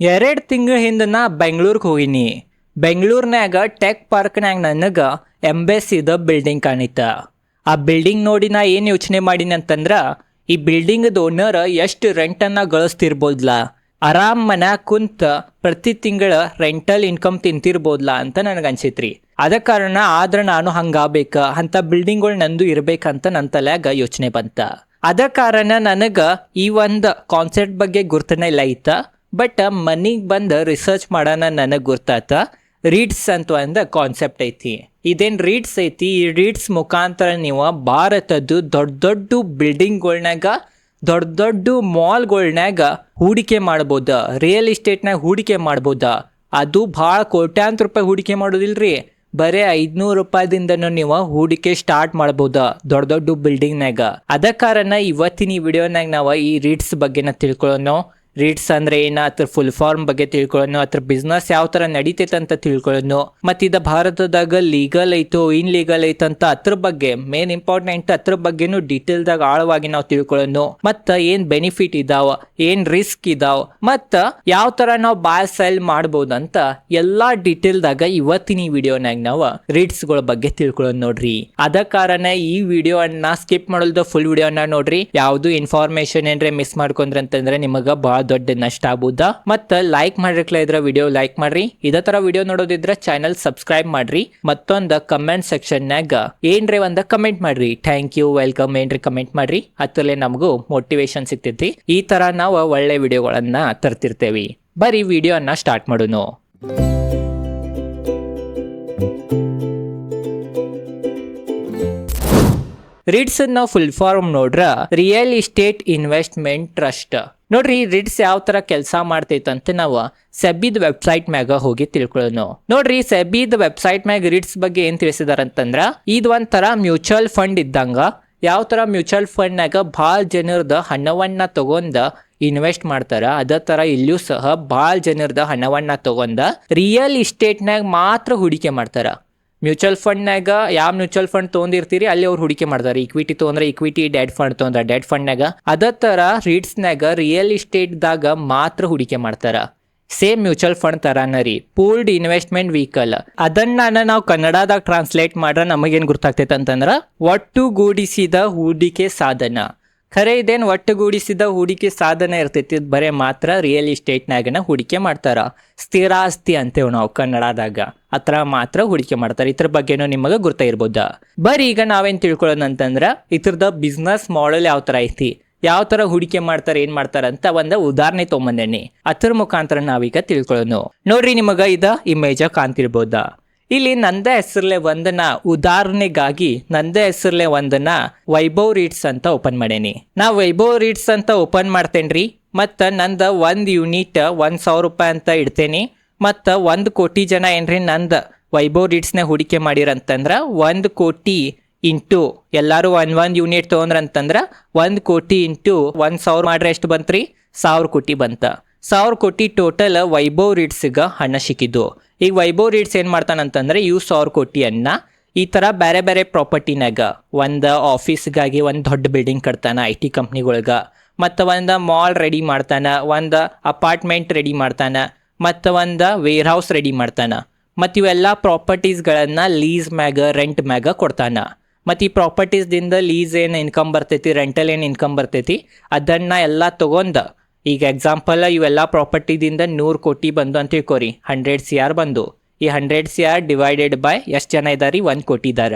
2 ತಿಂಗಳ ಹಿಂದೆ ನಾ ಬೆಂಗಳೂರಿಗೆ ಹೋಗಿನಿ. ಬೆಂಗಳೂರಿನಾಗ ಟೆಕ್ ಪಾರ್ಕ್ನಾಗ ನನಗೆ ಎಂಬೆಸಿದ ಬಿಲ್ಡಿಂಗ್ ಕಾಣಿತ. ಆ ಬಿಲ್ಡಿಂಗ್ ನೋಡಿ ನಾ ಏನು ಯೋಚನೆ ಮಾಡೀನಿ ಅಂತಂದ್ರೆ, ಈ ಬಿಲ್ಡಿಂಗದ ಓನರ್ ಎಷ್ಟು ರೆಂಟನ್ನು ಗಳಿಸ್ತಿರ್ಬೋದ್ಲ, ಆರಾಮ್ ಮನ್ಯಾಗ ಕುಂತ ಪ್ರತಿ ತಿಂಗಳ ರೆಂಟಲ್ ಇನ್ಕಮ್ ತಿಂತಿರ್ಬೋದ್ಲ ಅಂತ ನನಗೆ ಅನ್ಸಿತ್ರಿ. ಅದ ಕಾರಣ ಆದ್ರೆ ನಾನು ಹಂಗಾಗಬೇಕ ಅಂತ ಬಿಲ್ಡಿಂಗ್ಗಳು ನಂದು ಇರ್ಬೇಕಂತ ನನ್ನ ತಲೆಯಾಗ ಯೋಚನೆ ಬಂತ. ಅದ ಕಾರಣ ನನಗೆ ಈ ಒಂದು ಕಾನ್ಸೆಪ್ಟ್ ಬಗ್ಗೆ ಗುರ್ತನೇ ಇಲ್ಲ ಐತ. ಬಟ್ ಮನಿಗೆ ಬಂದು ರಿಸರ್ಚ್ ಮಾಡೋಣ ನನಗೆ ಗುರ್ತಾತ. ರೀಡ್ಸ್ ಅಂತ ಒಂದು ಕಾನ್ಸೆಪ್ಟ್ ಐತಿ. ಇದೇನು ರೀಡ್ಸ್ ಐತಿ, ಈ ರೀಡ್ಸ್ ಮುಖಾಂತರ ನೀವು ಭಾರತದ್ದು ದೊಡ್ಡ ದೊಡ್ಡ ಬಿಲ್ಡಿಂಗ್ಗಳ್ನಾಗ ದೊಡ್ಡ ದೊಡ್ಡ ಮಾಲ್ಗಳ್ನಾಗ ಹೂಡಿಕೆ ಮಾಡ್ಬೋದ, ರಿಯಲ್ ಎಸ್ಟೇಟ್ನಾಗ ಹೂಡಿಕೆ ಮಾಡ್ಬೋದ. ಅದು ಭಾಳ ಕೋಟ್ಯಾಂತರ ರೂಪಾಯಿ ಹೂಡಿಕೆ ಮಾಡೋದಿಲ್ರಿ, ಬರೀ 500 ರೂಪಾಯಿದಿಂದನೂ ನೀವು ಹೂಡಿಕೆ ಸ್ಟಾರ್ಟ್ ಮಾಡ್ಬೋದ ದೊಡ್ಡ ದೊಡ್ಡ ಬಿಲ್ಡಿಂಗ್ನಾಗ. ಅದ ಕಾರಣ ಇವತ್ತಿನ ಈ ವಿಡಿಯೋನಾಗ ನಾವು ಈ ರೀಡ್ಸ್ ಬಗ್ಗೆನ ತಿಳ್ಕೊಳ್ಳೋಣ. ರೀಡ್ಸ್ ಅಂದ್ರೆ ಏನ, ಅದ್ರ ಫುಲ್ ಫಾರ್ಮ್ ಬಗ್ಗೆ ತಿಳ್ಕೊಳ್ಳೋಣ, ಅದ್ರ ಬಿಸ್ನೆಸ್ ಯಾವ ತರ ನಡೀತೈತೆ ಅಂತ ತಿಳ್ಕೊಳ್ಳೋಣ, ಮತ್ತು ಇದು ಭಾರತದಾಗ ಲೀಗಲ್ ಐತೋ ಇನ್ ಲೀಗಲ್ ಐತಂತ ಅದ್ರ ಬಗ್ಗೆ ಮೇನ್ ಇಂಪಾರ್ಟೆಂಟ್ ಅದ್ರ ಬಗ್ಗೆನೂ ಡೀಟೇಲ್ದಾಗ ಆಳವಾಗಿ ನಾವು ತಿಳ್ಕೊಳ್ಳೋಣ. ಮತ್ತು ಏನ್ ಬೆನಿಫಿಟ್ ಇದಾವ, ಏನ್ ರಿಸ್ಕ್ ಇದಾವ, ಮತ್ತು ಯಾವ ತರ ನಾವು ಬಾಯ್ ಸೆಲ್ ಮಾಡ್ಬೋದಂತ ಎಲ್ಲಾ ಡೀಟೇಲ್ದಾಗ ಇವತ್ತಿನ ಈ ವಿಡಿಯೋನಾಗ ನಾವು ರೀಡ್ಸ್ಗಳ ಬಗ್ಗೆ ತಿಳ್ಕೊಳ್ಳೋಣ ನೋಡ್ರಿ. ಅದ ಕಾರಣ ಈ ವಿಡಿಯೋನ ಸ್ಕಿಪ್ ಮಾಡೋದು ಫುಲ್ ವಿಡಿಯೋನ ನೋಡ್ರಿ. ಯಾವ್ದು ಇನ್ಫಾರ್ಮೇಶನ್ ಏನ್ರೆ ಮಿಸ್ ಮಾಡ್ಕೊಂಡ್ರಿ ಅಂತಂದ್ರೆ ನಿಮಗ ಬಹಳ ದೊಡ್ಡ ನಷ್ಟ ಆಗ್ಬೋದಾ. ಮತ್ತ ಲೈಕ್ ಮಾಡಿರ್ಕಲ ಇದ್ರ ವಿಡಿಯೋ ಲೈಕ್ ಮಾಡ್ರಿ. ಇದೇ ತರ ವಿಡಿಯೋ ನೋಡೋದಿದ್ರ ಚಾನಲ್ ಸಬ್ಸ್ಕ್ರೈಬ್ ಮಾಡ್ರಿ. ಮತ್ತೊಂದು ಕಮೆಂಟ್ ಸೆಕ್ಷನ್ ನಾಗ ಏನ್ರಿ ಒಂದ ಕಮೆಂಟ್ ಮಾಡ್ರಿ, ಥ್ಯಾಂಕ್ ಯು, ವೆಲ್ಕಮ್ ಏನ್ರಿ ಕಮೆಂಟ್ ಮಾಡ್ರಿ. ಅತ್ತಲ್ಲೇ ನಮಗೂ ಮೋಟಿವೇಶನ್ ಸಿಗ್ತೈತಿ. ಈ ತರ ನಾವು ಒಳ್ಳೆ ವಿಡಿಯೋಗಳನ್ನ ತರ್ತಿರ್ತೇವಿ. ಬರೀ ವಿಡಿಯೋನ ಸ್ಟಾರ್ಟ್ ಮಾಡೋಣ. ರೀಡ್ಸ್ ನಾವು ಫುಲ್ ಫಾರ್ಮ್ ನೋಡ್ರ ರಿಯಲ್ ಎಸ್ಟೇಟ್ ಇನ್ವೆಸ್ಟ್ಮೆಂಟ್ ಟ್ರಸ್ಟ್. ನೋಡ್ರಿ ರೀಡ್ಸ್ ಯಾವ ತರ ಕೆಲಸ ಮಾಡ್ತೈತಂತ ನಾವು ಸೆಬಿದ್ ವೆಬ್ಸೈಟ್ ಮ್ಯಾಗ ಹೋಗಿ ತಿಳ್ಕೊಳ್ಳೋಣ. ನೋಡ್ರಿ ಸೆಬಿದ್ ವೆಬ್ಸೈಟ್ ಮ್ಯಾಗ ರೀಡ್ಸ್ ಬಗ್ಗೆ ಏನ್ ತಿಳಿಸಿದಾರ ಅಂತಂದ್ರ, ಇದು ಒಂಥರ ಮ್ಯೂಚುವಲ್ ಫಂಡ್ ಇದ್ದಂಗ. ಯಾವ ತರ ಮ್ಯೂಚುವಲ್ ಫಂಡ್ ನಾಗ ಭಾಳ ಜನರದ ಹಣವನ್ನ ತಗೊಂಡ ಇನ್ವೆಸ್ಟ್ ಮಾಡ್ತಾರ, ಅದೇ ತರ ಇಲ್ಲಿಯೂ ಸಹ ಭಾಳ ಜನರದ ಹಣವನ್ನ ತಗೊಂಡ ರಿಯಲ್ ಎಸ್ಟೇಟ್ನಾಗ ಮಾತ್ರ ಹೂಡಿಕೆ ಮಾಡ್ತಾರ. ಮ್ಯೂಚುವಲ್ ಫಂಡ್ನಾಗ ಯಾವ ಮ್ಯೂಚುವಲ್ ಫಂಡ್ ತೊಗೊಂಡಿರ್ತೀರಿ ಅಲ್ಲಿ ಅವ್ರು ಹೂಡಿಕೆ ಮಾಡ್ತಾರೆ. ಇಕ್ವಿಟಿ ತೊಗೊಂಡ್ರೆ ಇಕ್ವಿಟಿ, ಡೆಟ್ ಫಂಡ್ ತೊಗೊಂಡ್ರೆ ಡೆಟ್ ಫಂಡ್ನಾಗ. ಅದೇ ತರ ರೀಡ್ಸ್ನಾಗ ರಿಯಲ್ ಎಸ್ಟೇಟ್ದಾಗ ಮಾತ್ರ ಹೂಡಿಕೆ ಮಾಡ್ತಾರ. ಸೇಮ್ ಮ್ಯೂಚುವಲ್ ಫಂಡ್ ತರಾನ ರೀ, ಪೂಲ್ಡ್ ಇನ್ವೆಸ್ಟ್ಮೆಂಟ್ ವೆಹಿಕಲ್. ಅದನ್ನ ನಾವು ಕನ್ನಡದಾಗ ಟ್ರಾನ್ಸ್ಲೇಟ್ ಮಾಡ್ರೆ ನಮಗೇನು ಗೊತ್ತಾಗ್ತೈತೆ ಅಂತಂದ್ರ ಒಟ್ಟುಗೂಡಿಸಿದ ಹೂಡಿಕೆ ಸಾಧನ. ಖರೆ ಇದೇನು ಒಟ್ಟುಗೂಡಿಸಿದ ಹೂಡಿಕೆ ಸಾಧನ ಇರ್ತೈತಿ, ಬರೇ ಮಾತ್ರ ರಿಯಲ್ ಎಸ್ಟೇಟ್ನಾಗನ ಹೂಡಿಕೆ ಮಾಡ್ತಾರ. ಸ್ಥಿರಾಸ್ತಿ ಅಂತೇವ್ ನಾವು ಕನ್ನಡದಾಗ, ಅತ್ರ ಮಾತ್ರ ಹೂಡಿಕೆ ಮಾಡ್ತಾರೆ. ಇದ್ರ ಬಗ್ಗೆನೂ ನಿಮಗೆ ಗುರ್ತ ಇರ್ಬೋದ. ಬರೀ ಈಗ ನಾವೇನ್ ತಿಳ್ಕೊಳ್ಳೋಣ ಅಂತಂದ್ರ ಇದ್ರದ ಬಿಸ್ನೆಸ್ ಮಾಡೆಲ್ ಯಾವ ತರ ಐತಿ, ಯಾವ ತರ ಹೂಡಿಕೆ ಮಾಡ್ತಾರೆ, ಏನ್ ಮಾಡ್ತಾರ ಅಂತ ಒಂದು ಉದಾಹರಣೆ ತೊಗೊಂಬಂದೇನಿ. ಅದ್ರ ಮುಖಾಂತರ ನಾವೀಗ ತಿಳ್ಕೊಳ್ಳೋಣ. ನೋಡ್ರಿ ನಿಮಗ ಇದ ಇಮೇಜ ಕಾಣ್ತಿರ್ಬೋದ. ಇಲ್ಲಿ ನಂದ ಹೆಸರ್ಲೆ ಒಂದನ್ನ ಉದಾಹರಣೆಗಾಗಿ ನಂದ ಹೆಸರ್ಲೆ ಒಂದನ್ನ ವೈಭವ್ ರೀಡ್ಸ್ ಅಂತ ಓಪನ್ ಮಾಡೇನಿ. ನಾ ವೈಭವ್ ರೀಡ್ಸ್ ಅಂತ ಓಪನ್ ಮಾಡ್ತೇನ್ರಿ. ಮತ್ತ ನಂದ 1 ಯೂನಿಟ್ 1,000 ರೂಪಾಯಿ ಅಂತ ಇಡ್ತೇನಿ. ಮತ್ತ 1 ಕೋಟಿ ಜನ ಏನ್ರಿ ನಂದ ವೈಭವ್ ರೀಡ್ಸ್ನ ಹೂಡಿಕೆ ಮಾಡಿರಂತಂದ್ರ 1 ಕೋಟಿ ಇಂಟು ಎಲ್ಲಾರು 1 ಯೂನಿಟ್ ತೊಗೊಂಡ್ರಂತಂದ್ರ 1 ಕೋಟಿ ಇಂಟು 1,000 ಮಾಡ್ರೆ ಎಷ್ಟು ಬಂತ್ರಿ, 1000 ಕೋಟಿ ಬಂತ. 1000 ಕೋಟಿ ಟೋಟಲ್ ವೈಭವ್ ರೀಡ್ಸ್ಗ ಹಣ ಸಿಕ್ಕಿದ್ದು. ಈಗ ವೈಭವ್ ರೀಡ್ಸ್ ಏನ್ ಮಾಡ್ತಾನಂತಂದ್ರೆ ಇವು 1000 ಕೋಟಿಯನ್ನ ಈ ತರ ಬೇರೆ ಬೇರೆ ಪ್ರಾಪರ್ಟಿನಾಗ ಒಂದು ಆಫೀಸ್ಗಾಗಿ ಒಂದು ದೊಡ್ಡ ಬಿಲ್ಡಿಂಗ್ ಕಟ್ತಾನ IT ಕಂಪ್ನಿಗಳ್ಗ, ಮತ್ತು ಒಂದು ಮಾಲ್ ರೆಡಿ ಮಾಡ್ತಾನ, ಒಂದು ಅಪಾರ್ಟ್ಮೆಂಟ್ ರೆಡಿ ಮಾಡ್ತಾನ, ಮತ್ತು ಒಂದು ವೇರ್ ಹೌಸ್ ರೆಡಿ ಮಾಡ್ತಾನ. ಮತ್ತು ಇವೆಲ್ಲ ಪ್ರಾಪರ್ಟೀಸ್ಗಳನ್ನ ಲೀಸ್ ಮ್ಯಾಗ ರೆಂಟ್ ಮ್ಯಾಗ ಕೊಡ್ತಾನ. ಮತ್ತು ಈ ಪ್ರಾಪರ್ಟೀಸ್ದಿಂದ ಲೀಸ್ ಏನು ಇನ್ಕಮ್ ಬರ್ತೈತಿ, ರೆಂಟಲ್ ಏನು ಇನ್ಕಮ್ ಬರ್ತೈತಿ, ಅದನ್ನ ಎಲ್ಲ ತಗೊಂಡ ಈಗ ಎಕ್ಸಾಂಪಲ್ ಇವೆಲ್ಲ ಪ್ರಾಪರ್ಟಿದಿಂದ 100 ಕೋಟಿ ಬಂದು ಅಂತ ತಿಳ್ಕೊರಿ, 100 CR ಬಂದು. ಈ 100 CR ಡಿವೈಡೆಡ್ ಬೈ ಎಷ್ಟು ಜನ ಇದಾರಿ, 1 ಕೋಟಿ ಇದಾರ,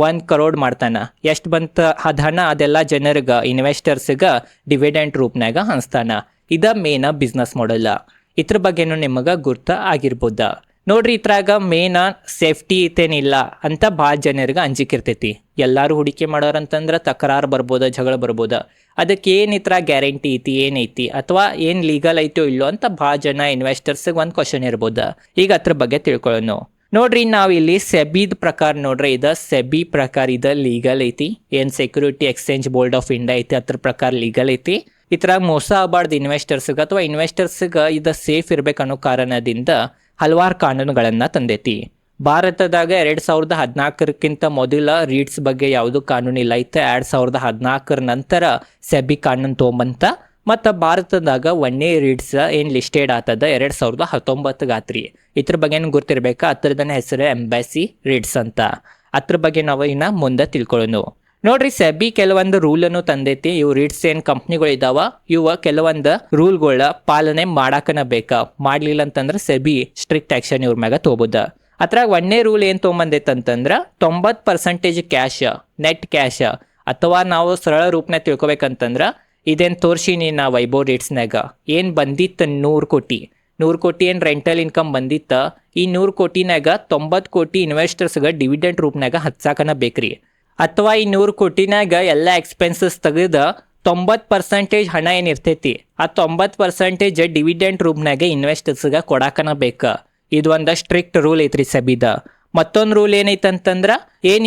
1 ಕರೋಡ್ ಮಾಡ್ತಾನ. ಎಷ್ಟು ಬಂತ ಹಣ ಅದೆಲ್ಲ ಜನರಿಗೆ ಇನ್ವೆಸ್ಟರ್ಸ್ಗೆ ಡಿವಿಡೆಂಟ್ ರೂಪ್ನಾಗ ಹಂಚ್ತಾನ. ಇದ ಮೇನ್ ಬಿಸ್ನೆಸ್ ಮಾಡೆಲ್. ಇದ್ರ ಬಗ್ಗೆನೂ ನಿಮಗೆ ಗುರ್ತ ಆಗಿರ್ಬೋದ. ನೋಡ್ರಿ ಇದ್ರಾಗ ಮೇನ್ ಸೇಫ್ಟಿ ಇತ್ತೇನಿಲ್ಲ ಅಂತ ಭಾಳ ಜನರಿಗೆ ಅಂಜಿಕೆ ಇರ್ತೈತಿ. ಎಲ್ಲರೂ ಹೂಡಿಕೆ ಮಾಡೋರಂತಂದ್ರೆ ತಕರಾರು ಬರ್ಬೋದ, ಜಗಳ ಬರ್ಬೋದ. ಅದಕ್ಕೆ ಏನು ಇತ್ರ ಗ್ಯಾರಂಟಿ ಐತಿ, ಏನೈತಿ, ಅಥವಾ ಏನು ಲೀಗಲ್ ಐತೋ ಇಲ್ಲೋ ಅಂತ ಭಾಳ ಜನ ಇನ್ವೆಸ್ಟರ್ಸ್ಗೆ ಒಂದು ಕ್ವಶನ್ ಇರ್ಬೋದ. ಈಗ ಅದ್ರ ಬಗ್ಗೆ ತಿಳ್ಕೊಳ್ಳೋಣ. ನೋಡ್ರಿ ನಾವಿಲ್ಲಿ ಸೆಬಿದ್ ಪ್ರಕಾರ ನೋಡ್ರಿ, ಇದು ಸೆಬಿ ಪ್ರಕಾರ ಇದು ಲೀಗಲ್ ಐತಿ. ಏನು security exchange board of India ಐತಿ ಅದ್ರ ಪ್ರಕಾರ ಲೀಗಲ್ ಐತಿ. ಇದ್ರಾಗ ಮೋಸ ಆಗಬಾರ್ದು ಇನ್ವೆಸ್ಟರ್ಸ್ಗೆ, ಅಥವಾ ಇನ್ವೆಸ್ಟರ್ಸ್ಗೆ ಇದು ಸೇಫ್ ಇರ್ಬೇಕನ್ನೋ ಕಾರಣದಿಂದ ಹಲವಾರು ಕಾನೂನುಗಳನ್ನು ತಂದೈತಿ. ಭಾರತದಾಗ 2014ಕ್ಕಿಂತ ಮೊದಲ ರೀಡ್ಸ್ ಬಗ್ಗೆ ಯಾವುದು ಕಾನೂನು ಇಲ್ಲ ಇತ್ತು. 2014 ನಂತರ ಸೆಬಿ ಕಾನೂನು ತೊಗೊಂಬಂತ ಮತ್ತು ಭಾರತದಾಗ ಒಂದೇ ರೀಡ್ಸ್ ಏನು ಲಿಸ್ಟೆಡ್ ಆತದ 2019 ಆತ್ರಿ. ಇದ್ರ ಬಗ್ಗೆ ಗೊತ್ತಿರ್ಬೇಕಾ, ಹತ್ರದನ್ನ ಹೆಸರು ಎಂಬಾಸಿ ರೀಡ್ಸ್ ಅಂತ. ಅದ್ರ ಬಗ್ಗೆ ನಾವು ಇನ್ನ ಮುಂದೆ ತಿಳ್ಕೊಳ್ಳೋಣ. ನೋಡ್ರಿ, ಸೆಬಿ ಕೆಲವೊಂದು ರೂಲನ್ನು ತಂದೈತಿ. ಇವು ರೀಡ್ಸ್ ಏನ್ ಕಂಪ್ನಿಗಳು ಇದಾವ, ಇವ ಕೆಲವೊಂದು ರೂಲ್ಗಳ ಪಾಲನೆ ಮಾಡಾಕನ ಬೇಕಾ. ಮಾಡ್ಲಿಲ್ಲ ಅಂತಂದ್ರೆ ಸೆಬಿ ಸ್ಟ್ರಿಕ್ಟ್ ಆಕ್ಷನ್ ಇವ್ರ ಮ್ಯಾಗ ತಗೋಬೋದ. ಅದ್ರಾಗ ಒಂದೇ ರೂಲ್ ಏನ್ ತೊಗೊಂಬಂದೈತಂತಂದ್ರ 90% ಕ್ಯಾಶ್, ನೆಟ್ ಕ್ಯಾಶ್, ಅಥವಾ ನಾವು ಸರಳ ರೂಪನ ತಿಳ್ಕೊಬೇಕಂತಂದ್ರ ಇದೇನ್ ತೋರ್ಸಿನಿ ನಾ ವೈಭವ್ ರೀಡ್ಸ್ನಾಗ ಏನ್ ಬಂದಿತ್ತ 100 ಕೋಟಿ ಏನ್ ರೆಂಟಲ್ ಇನ್ಕಮ್ ಬಂದಿತ್ತ. ಈ 100 ಕೋಟಿನಾಗ 90 ಕೋಟಿ ಇನ್ವೆಸ್ಟರ್ಸ್ಗ ಡಿವಿಡೆಂಟ್ ರೂಪನಾಗ ಹಚ್ಚಾಕನ ಬೇಕ್ರಿ. ಅಥವಾ ಈ 100 ಕೋಟಿನಾಗ ಎಲ್ಲ ಎಕ್ಸ್ಪೆನ್ಸಸ್ ತೆಗೆದ 90% ಹಣ ಏನಿರ್ತೈತಿ, ಆ 90% ಡಿವಿಡೆಂಟ್ ರೂಪನಾಗ ಇನ್ವೆಸ್ಟರ್ಸ್ಗ ಕೊಡಾಕನ ಬೇಕ. ಇದು ಒಂದು ಸ್ಟ್ರಿಕ್ಟ್ ರೂಲ್ ಐತ್ರಿ ಸೆಬಿದ. ಮತ್ತೊಂದು ರೂಲ್ ಏನೈತಂತಂದ್ರ,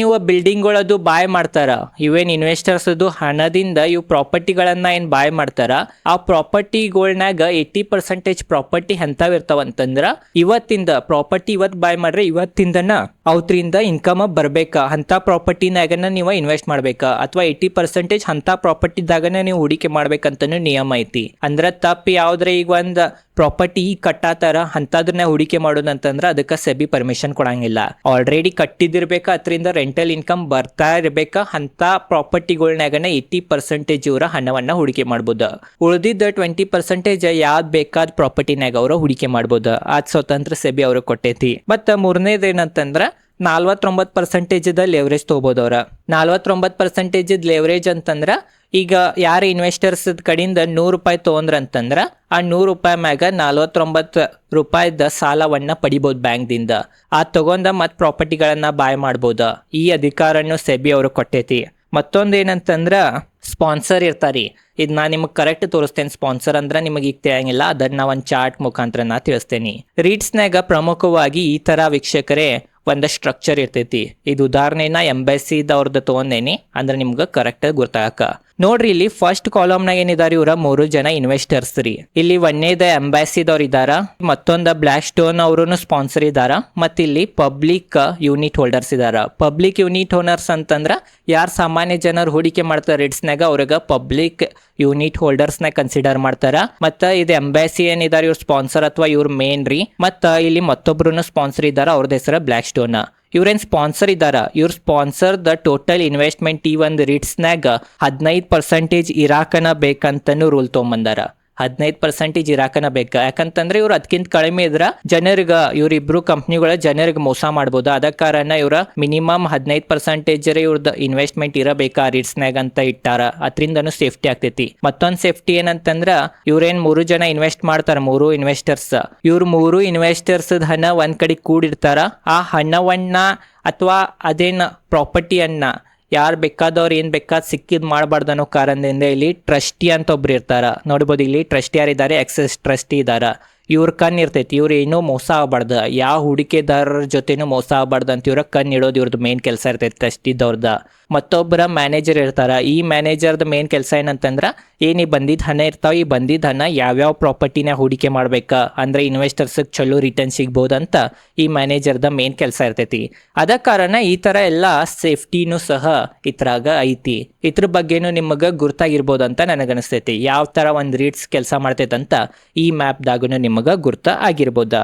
ಇವ ಬಿಲ್ಡಿಂಗ್ಗಳದು ಬಾಯ್ ಮಾಡ್ತಾರ, ಇವೇನ್ ಇನ್ವೆಸ್ಟರ್ಸ್ ಅದು ಹಣದಿಂದ ಇವು ಪ್ರಾಪರ್ಟಿಗಳನ್ನ ಏನ್ ಬಾಯ್ ಮಾಡ್ತಾರ, ಆ ಪ್ರಾಪರ್ಟಿಗಳ್ನಾಗ 80% ಪ್ರಾಪರ್ಟಿ ಎಂತಾವ್ ಇರ್ತಾವಂತಂದ್ರ ಇವತ್ತಿಂದ ಪ್ರಾಪರ್ಟಿ ಇವತ್ತು ಬಾಯ್ ಮಾಡ್ರೆ ಇವತ್ತಿಂದನ ಅವತ್ರಿಂದ ಇನ್ಕಮ್ ಬರ್ಬೇಕಾ, ಅಂತ ಪ್ರಾಪರ್ಟಿನಾಗನ ನೀವು ಇನ್ವೆಸ್ಟ್ ಮಾಡ್ಬೇಕಾ, ಅಥವಾ 80% ಅಂತ ಪ್ರಾಪರ್ಟಿದಾಗನ ನೀವು ಹೂಡಿಕೆ ಮಾಡ್ಬೇಕಂತನೂ ನಿಯಮ ಐತಿ. ಅಂದ್ರ ತಪ್ಪು ಯಾವ್ದ್ರೆ, ಈಗ ಒಂದ್ ಪ್ರಾಪರ್ಟಿ ಕಟ್ಟಾತಾರ ಅಂತದ್ರನ್ನ ಹೂಡಿಕೆ ಮಾಡೋದಂತಂದ್ರ ಅದಕ್ಕೆ ಸೆಬಿ ಪರ್ಮಿಷನ್ ಕೊಡಂಗಿಲ್ಲ. ಆಲ್ರೆಡಿ ಕಟ್ಟಿದಿರ್ಬೇಕಾ, ಅದರಿಂದ ರೆಂಟಲ್ ಇನ್ಕಮ್ ಬರ್ತಾ ಇರ್ಬೇಕಾ, ಅಂತ ಪ್ರಾಪರ್ಟಿಗಳ್ನಾಗನ 80% ಇವರ ಹಣವನ್ನ ಹೂಡಿಕೆ ಮಾಡ್ಬೋದು. ಉಳಿದಿದ್ದ 20% ಯಾವ್ದು ಬೇಕಾದ ಪ್ರಾಪರ್ಟಿನಾಗ ಅವ್ರ ಹೂಡಿಕೆ ಮಾಡ್ಬೋದು. ಅದ್ ಸ್ವತಂತ್ರ ಸೆಬಿ ಅವ್ರ ಕೊಟ್ಟೈತಿ. ಮತ್ತ ಮೂರನೇದು ಏನಂತಂದ್ರ 49% ಲೆವರೇಜ್ ತಗೋಬಹುದು ಅವ್ರ. 49% ಲೆವರೇಜ್ ಅಂತಂದ್ರ, ಈಗ ಯಾರು ಇನ್ವೆಸ್ಟರ್ಸ್ ಕಡೆಯಿಂದ 100 ರೂಪಾಯಿ ತೊಗೊಂಡ್ರಂತಂದ್ರ ಆ 100 ರೂಪಾಯಿ ಮ್ಯಾಗ 49 ರೂಪಾಯಿದ ಸಾಲವನ್ನ ಪಡಿಬಹುದು ಬ್ಯಾಂಕ್ದಿಂದ. ಆ ತಗೊಂಡ ಮತ್ ಪ್ರಾಪರ್ಟಿಗಳನ್ನ ಬಾಯ್ ಮಾಡ್ಬೋದ. ಈ ಅಧಿಕಾರನ್ನು ಸೆಬಿ ಅವರು ಕೊಟ್ಟೈತಿ. ಮತ್ತೊಂದು ಏನಂತಂದ್ರ, ಸ್ಪಾನ್ಸರ್ ಇರ್ತಾರಿ. ಇದು ನಾ ನಿಮಗೆ ಕರೆಕ್ಟ್ ತೋರಿಸ್ತೇನೆ. ಸ್ಪಾನ್ಸರ್ ಅಂದ್ರೆ ನಿಮಗೆ ಈಗ ತಿಳಿಯಂಗಿಲ್ಲ, ಅದನ್ನ ನಾ ಒಂದು ಚಾರ್ಟ್ ಮುಖಾಂತರ ನಾ ತಿಳಿಸ್ತೇನೆ. ರೀಡ್ಸ್ನಾಗ ಪ್ರಮುಖವಾಗಿ ಈ ತರ ವೀಕ್ಷಕರೇ ಒಂದು ಸ್ಟ್ರಕ್ಚರ್ ಇರ್ತೈತಿ. ಇದು ಉದಾಹರಣೆನ ಎಂಬಾಸಿದವ್ರದ್ದು ತೊಗೊಂಡೇನಿ ಅಂದ್ರೆ ನಿಮ್ಗೆ ಕರೆಕ್ಟ್ ಗೊತ್ತಾಗ. ನೋಡ್ರಿ, ಇಲ್ಲಿ ಫಸ್ಟ್ ಕಾಲಮ್ನಾಗ ಏನಿದಾರ, ಇವ್ರ 3 ಜನ ಇನ್ವೆಸ್ಟರ್ಸ್ ರೀ. ಇಲ್ಲಿ ಒಂದೇದ ಎಂಬಾಸಿದವ್ರು ಇದಾರ, ಮತ್ತೊಂದ ಬ್ಲಾಕ್ ಸ್ಟೋನ್ ಅವರು ಸ್ಪಾನ್ಸರ್ ಇದಾರ, ಮತ್ತ ಇಲ್ಲಿ ಪಬ್ಲಿಕ್ ಯೂನಿಟ್ ಹೋಲ್ಡರ್ಸ್ ಇದಾರ. ಪಬ್ಲಿಕ್ ಯೂನಿಟ್ ಓನರ್ಸ್ ಅಂತಂದ್ರ ಯಾರು ಸಾಮಾನ್ಯ ಜನರು ಹೂಡಿಕೆ ಮಾಡ್ತಾರ ರೀಡ್ಸ್ನಾಗ ಅವ್ರಿಗೆ ಪಬ್ಲಿಕ್ ಯೂನಿಟ್ ಹೋಲ್ಡರ್ಸ್ ನ ಕನ್ಸಿಡರ್ ಮಾಡ್ತಾರ. ಮತ್ತ ಇದು ಎಂಬಾಸಿ ಏನಿದಾರ ಇವ್ರ ಸ್ಪಾನ್ಸರ್ ಅಥವಾ ಇವ್ರ ಮೇನ್ ರೀ. ಮತ್ತ ಇಲ್ಲಿ ಮತ್ತೊಬ್ರು ಸ್ಪಾನ್ಸರ್ ಇದಾರ, ಅವ್ರದ್ದು ಹೆಸರು ಬ್ಲಾಕ್ ಸ್ಟೋನ್. ಇವ್ರೇನ್ ಸ್ಪಾನ್ಸರ್ ಇದಾರ, ಇವ್ರ ಸ್ಪಾನ್ಸರ್ ದ ಟೋಟಲ್ ಇನ್ವೆಸ್ಟ್ಮೆಂಟ್ ಈ ಒಂದು ರೀಡ್ಸ್ನಾಗ 15% ಇರಾಕನ ಬೇಕಂತನೂ ರೂಲ್ ತೊಗೊಂಬಂದಾರ. 15% ಇರಾಕನ ಬೇಕ. ಯಾಕಂತಂದ್ರೆ ಇವ್ರು ಅದಕ್ಕಿಂತ ಕಡಿಮೆ ಇದ್ರ ಜನರಿಗ, ಇವ್ರಿಬ್ರು ಕಂಪ್ನಿಗಳ ಜನರಿಗೆ ಮೋಸ ಮಾಡ್ಬೋದು. ಅದ ಕಾರಣ ಇವ್ರ ಮಿನಿಮಮ್ 15% ಇವ್ರದ್ದು ಇನ್ವೆಸ್ಟ್ಮೆಂಟ್ ಇರಬೇಕಾ ರೀಡ್ಸ್ನಾಗ ಅಂತ ಇಟ್ಟಾರ. ಅದ್ರಿಂದನೂ ಸೇಫ್ಟಿ ಆಗ್ತೈತಿ. ಮತ್ತೊಂದ್ ಸೇಫ್ಟಿ ಏನಂತಂದ್ರ, ಇವ್ರೇನ್ 3 ಜನ ಇನ್ವೆಸ್ಟ್ ಮಾಡ್ತಾರ, 3 ಇನ್ವೆಸ್ಟರ್ಸ್. ಇವ್ರ 3 ಇನ್ವೆಸ್ಟರ್ಸ್ ಹಣ ಒಂದ್ ಕಡೆ ಕೂಡಿರ್ತಾರ. ಆ ಹಣವನ್ನ ಅಥವಾ ಅದೇನ್ ಪ್ರಾಪರ್ಟಿಯನ್ನ ಯಾರು ಬೇಕಾದವ್ರು ಏನ್ ಬೇಕಾದ್ ಸಿಕ್ಕಿದ್ ಮಾಡಬಾರ್ದು ಅನ್ನೋ ಕಾರಣದಿಂದ ಇಲ್ಲಿ ಟ್ರಸ್ಟಿ ಅಂತ ಒಬ್ರು ಇರ್ತಾರ. ನೋಡ್ಬೋದು, ಇಲ್ಲಿ ಟ್ರಸ್ಟಿ ಯಾರಿದ್ದಾರೆ, ಎಕ್ಸೆಸ್ ಟ್ರಸ್ಟಿ ಇದಾರ. ಇವ್ರ ಕಣ್ ಇರ್ತೈತಿ. ಇವ್ರು ಏನೋ ಮೋಸ ಆಗ್ಬಾರ್ದು, ಯಾವ ಹೂಡಿಕೆದಾರರ ಜೊತೆನೂ ಮೋಸ ಆಗ್ಬಾರ್ದು ಅಂತ ಇವ್ರ ಕಣ್ ಇಡೋದು ಇವ್ರದ್ದು ಮೇನ್ ಕೆಲಸ ಇರ್ತೈತಿ ಟ್ರಸ್ಟಿದವ್ರದ. ಮತ್ತೊಬ್ಬರ ಮ್ಯಾನೇಜರ್ ಇರ್ತಾರ. ಈ ಮ್ಯಾನೇಜರ್ದ ಮೇನ್ ಕೆಲಸ ಏನಂತಂದ್ರ, ಏನ್ ಈ ಬಂದಿದ್ದ ಹಣ ಇರ್ತಾವ, ಈ ಬಂದಿದ್ದ ಹಣ ಯಾವ್ಯಾವ ಪ್ರಾಪರ್ಟಿನ ಹೂಡಿಕೆ ಮಾಡ್ಬೇಕಾ, ಅಂದ್ರೆ ಇನ್ವೆಸ್ಟರ್ಸ್ ಚಲೋ ರಿಟರ್ನ್ ಸಿಗ್ಬೋದಂತ ಈ ಮ್ಯಾನೇಜರ್ದ ಮೇನ್ ಕೆಲಸ ಇರ್ತೈತಿ. ಅದ ಕಾರಣ ಈ ತರ ಎಲ್ಲ ಸೇಫ್ಟಿನೂ ಸಹ ಇದ್ರಾಗ ಐತಿ. ಇದ್ರ ಬಗ್ಗೆನೂ ನಿಮಗ ಗುರ್ತಾಗಿರ್ಬೋದಂತ ನನಗನ್ಸ್ತೈತಿ. ಯಾವ ತರ ಒಂದ್ ರೀಡ್ಸ್ ಕೆಲಸ ಮಾಡ್ತೈತಂತ ಈ ಮ್ಯಾಪ್ದಾಗೂ ನಿಮಗ ಗುರ್ತ ಆಗಿರ್ಬೋದ.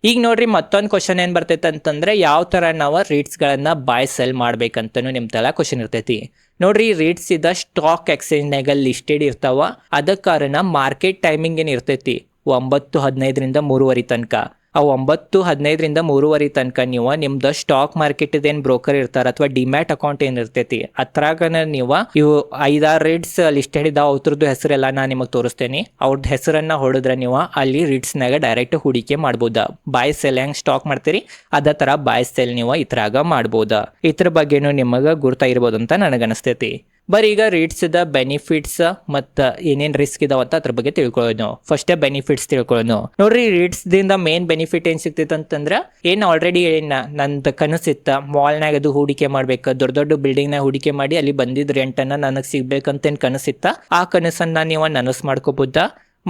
ಈಗ ನೋಡ್ರಿ, ಮತ್ತೊಂದು ಕ್ವಶನ್ ಏನ್ ಬರ್ತೈತೆ ಅಂತಂದ್ರೆ, ಯಾವ ತರ ನಾವು ರೀಡ್ಸ್ ಗಳನ್ನ ಬಾಯ್ ಸೆಲ್ ಮಾಡ್ಬೇಕಂತನೂ ನಿಮ್ ತಲೆ ಕ್ವಶನ್ ಇರ್ತೈತಿ. ನೋಡ್ರಿ, ರೀಡ್ಸ್ ಇದ ಸ್ಟಾಕ್ ಎಕ್ಸ್ಚೇಂಜ್ನಾಗ ಲಿಸ್ಟೆಡ್ ಇರ್ತಾವ. ಅದ ಕಾರಣ ಮಾರ್ಕೆಟ್ ಟೈಮಿಂಗ್ ಏನ್ ಇರ್ತೈತಿ 9:15 3:30 ತನಕ. ಆ 9:15 3:30 ತನಕ ನೀವು ನಿಮ್ದು ಸ್ಟಾಕ್ ಮಾರ್ಕೆಟ್ ಏನ್ ಬ್ರೋಕರ್ ಇರ್ತಾರ ಅಥವಾ ಡಿಮ್ಯಾಟ್ ಅಕೌಂಟ್ ಏನ್ ಇರ್ತೈತಿ ಅದ್ರಾಗನ ನೀವು ಇವು 5-6 ರೀಡ್ಸ್ ಲಿಸ್ಟೆಡ್ ಇದಾವ. ಅವ್ರದ್ದು ಹೆಸರೆಲ್ಲ ನಾ ನಿಮಗೆ ತೋರಿಸ್ತೇನೆ. ಅವ್ರದ್ದು ಹೆಸರನ್ನ ಹೊಡೆದ್ರೆ ನೀವು ಅಲ್ಲಿ ರೀಡ್ಸ್ನಾಗ ಡೈರೆಕ್ಟ್ ಹೂಡಿಕೆ ಮಾಡ್ಬೋದ. ಬಾಯ್ ಸೆಲ್ ಹೆಂಗ್ ಸ್ಟಾಕ್ ಮಾಡ್ತೀರಿ ಅದೇ ತರ ಬಾಯ್ ಸೆಲ್ ನೀವು ಇದ್ರಾಗ ಮಾಡ್ಬೋದ. ಇದ್ರ ಬಗ್ಗೆನೂ ನಿಮಗ ಗುರ್ತಾಗಿರ್ಬೋದು ಅಂತ ನನಗನ್ಸ್ತೈತಿ. ಬರೀ ಈಗ ರೀಡ್ಸ್ ದ ಬೆನಿಫಿಟ್ಸ್ ಮತ್ತ ಏನೇನ್ ರಿಸ್ಕ್ ಇದಾವಂತ ಅದ್ರ ಬಗ್ಗೆ ತಿಳ್ಕೊಳ್ಳೋದು. ಫಸ್ಟ್ ಬೆನಿಫಿಟ್ಸ್ ತಿಳ್ಕೊಳ್ಳೋದು. ನೋಡ್ರಿ, ರೀಡ್ಸ್ ದಿಂದ ಮೇನ್ ಬೆನಿಫಿಟ್ ಏನ್ ಸಿಗ್ತೈತೆ ಅಂತಂದ್ರ, ಏನ್ ಆಲ್ರೆಡಿ ನಂದು ಕನಸಿತ್ತ ಮಾಲ್ನಾಗ ಅದು ಹೂಡಿಕೆ ಮಾಡ್ಬೇಕು, ದೊಡ್ಡ ದೊಡ್ಡ ಬಿಲ್ಡಿಂಗ್ ನಾಗ ಹೂಡಿಕೆ ಮಾಡಿ ಅಲ್ಲಿ ಬಂದಿದ್ ರೆಂಟ್ ಅನ್ನ ನನಗ್ ಸಿಗ್ಬೇಕಂತ ಏನ್ ಕನಸಿತ್ತ, ಆ ಕನಸನ್ನ ನೀವು ನನಸ್ ಮಾಡ್ಕೋಬಹುದ.